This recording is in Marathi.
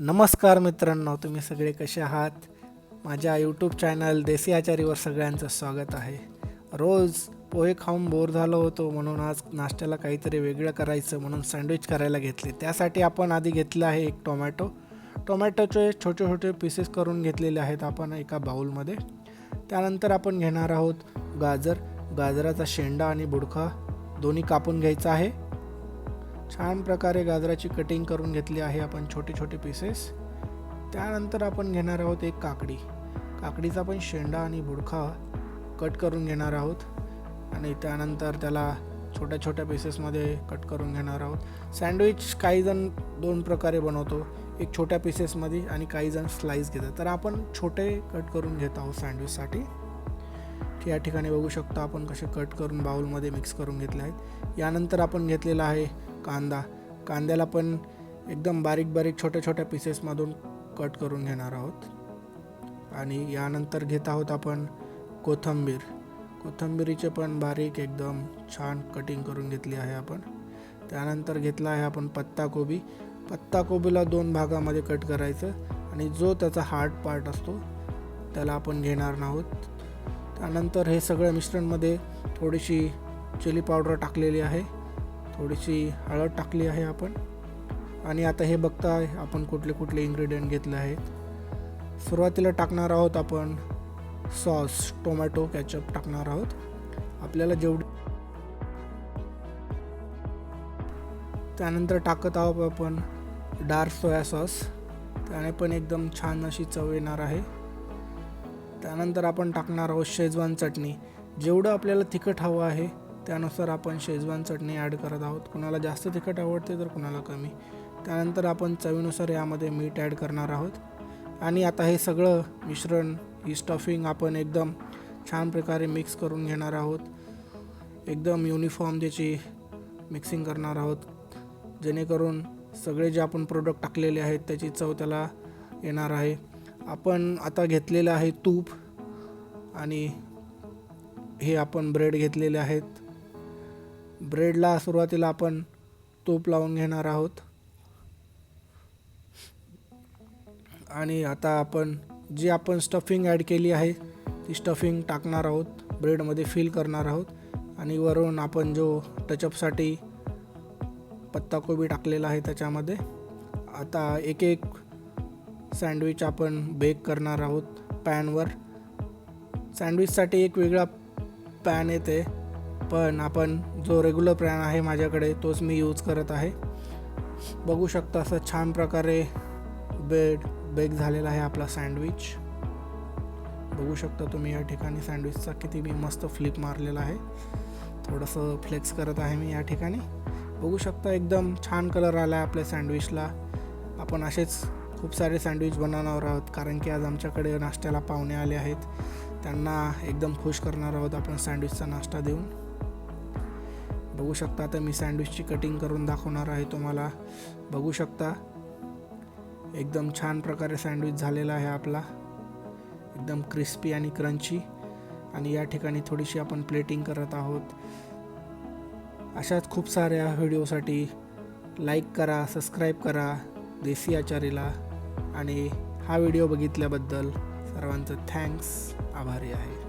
नमस्कार मित्रांनो, तुम्ही सगळे कसे आहात? माझ्या यूट्यूब चॅनल देसी आचारीवर सगळ्यांचं स्वागत आहे. रोज पोहे खाऊन बोर झालो होतो, म्हणून आज नाश्त्याला काहीतरी वेगळं करायचं म्हणून सँडविच करायला घेतले. त्यासाठी आपण आधी घेतलं आहे एक टोमॅटोचे छोटे छोटे पीसेस करून घेतलेले आहेत आपण एका बाउलमध्ये. त्यानंतर आपण घेणार आहोत गाजराचा शेंडा आणि बुडखा दोन्ही कापून घ्यायचा आहे. छान प्रकारे गाजराची कटिंग करून घेतली आहे आपण छोटे छोटे पीसेस. त्यानंतर आपण घेणार आहोत एक काकडीचा पण शेंडा आणि बुडखा कट करून घेणार आहोत आणि त्यानंतर त्याला छोट्या छोट्या पीसेसमध्ये कट करून घेणार आहोत. सँडविच काहीजण दोन प्रकारे बनवतो, एक छोट्या पीसेसमध्ये आणि काहीजण स्लाइस घेतात, तर आपण छोटे कट करून घेत आहोत सँडविचसाठी. या ठिकाणी बघू शकता आपण कसे कट करून बाउलमध्ये मिक्स करून घेतले आहेत. यानंतर आपण घेतलेला आहे कांद्याला पण एकदम बारीक छोट्या छोट्या पीसेसमधून कट करून घेणार आहोत. आणि यानंतर घेत आहोत आपण कोथिंबीरीचे पण बारीक एकदम छान कटिंग करून घेतली आहे आपण. त्यानंतर घेतला आहे आपण पत्ताकोबीला दोन भागामध्ये कट करायचं आणि जो त्याचा हार्ड पार्ट असतो त्याला आपण घेणार आहोत. त्यानंतर हे सगळं मिश्रणमध्ये थोडीशी चिली पावडर टाकलेली आहे, थोडीशी हळद टाकली आहे आपण. आणि आता हे बघताय आपण कुठले कुठले इन्ग्रेडियंट घेतले आहेत. सुरुवातीला टाकणार आहोत आपण सॉस, टोमॅटो केचप टाकणार आहोत आपल्याला जेवढी. त्यानंतर टाकत आहोत आपण डार्क सोया सॉस, त्याने पण एकदम छान अशी चव येणार आहे. त्यानंतर आपण टाकणार आहोत शेजवान चटणी. जेवढं आपल्याला तिखट हवं आहे त्यानुसार आपण शेजवान चटणी ॲड करत आहोत. कुणाला जास्त तिखट आवडते तर कुणाला कमी. त्यानंतर आपण चवीनुसार यामध्ये मीठ ॲड करणार आहोत. आणि आता हे सगळं मिश्रण, ही स्टफिंग आपण एकदम छान प्रकारे मिक्स करून घेणार आहोत. एकदम युनिफॉर्म त्याची मिक्सिंग करणार आहोत, जेणेकरून सगळे जे आपण प्रोडक्ट टाकलेले आहेत त्याची चव त्याला येणार आहे. आपण आता घेतलेलं आहे तूप आणि हे आपण ब्रेड घेतलेले आहेत. ब्रेडला सुरुवातीला आपण तूप लावून घेणार आहोत आणि आता आपण जी आपण स्टफिंग ॲड केली आहे ती स्टफिंग टाकणार आहोत, ब्रेडमध्ये फिल करणार आहोत. आणि वरून आपण जो टचअपसाठी पत्ताकोबी टाकलेला आहे त्याच्यामध्ये. आता एक एक सँडविच आपण बेक करणार आहोत पॅनवर. सँडविचसाठी एक वेगळा पॅन येते, पण आपण जो रेग्युलर पॅन आहे माझ्याकडे तोच मी यूज करत आहे. बघू शकता असं छान प्रकारे बेक झालेला आहे आपला सँडविच. बघू शकता तुम्ही या ठिकाणी सँडविचचा किती मी मस्त फ्लिप मारलेला आहे. थोडंसं फ्लेक्स करत आहे मी या ठिकाणी. बघू शकता एकदम छान कलर आला आहे आपल्या सँडविचला. आपण असेच खूप सारे सँडविच बनवणार आहोत, कारण की आज आमच्याकडे नाश्त्याला पाहुणे आले आहेत. त्यांना एकदम खुश करणार आहोत आपण सँडविचचा नाश्ता देऊन. बघू शकता आता मी सँडविचची कटिंग करून दाखवणार आहे तुम्हाला. बघू शकता एकदम छान प्रकारे सँडविच झालेला आहे आपला, एकदम क्रिस्पी आणि क्रंची. आणि या ठिकाणी थोडीशी आपण प्लेटिंग करत आहोत. अशाच खूप साऱ्या व्हिडिओसाठी लाईक करा, सबस्क्राईब करा देसी आचारीला. आणि हा व्हिडिओ बघितल्याबद्दल सर्वांचं थँक्स, आभारी आहे.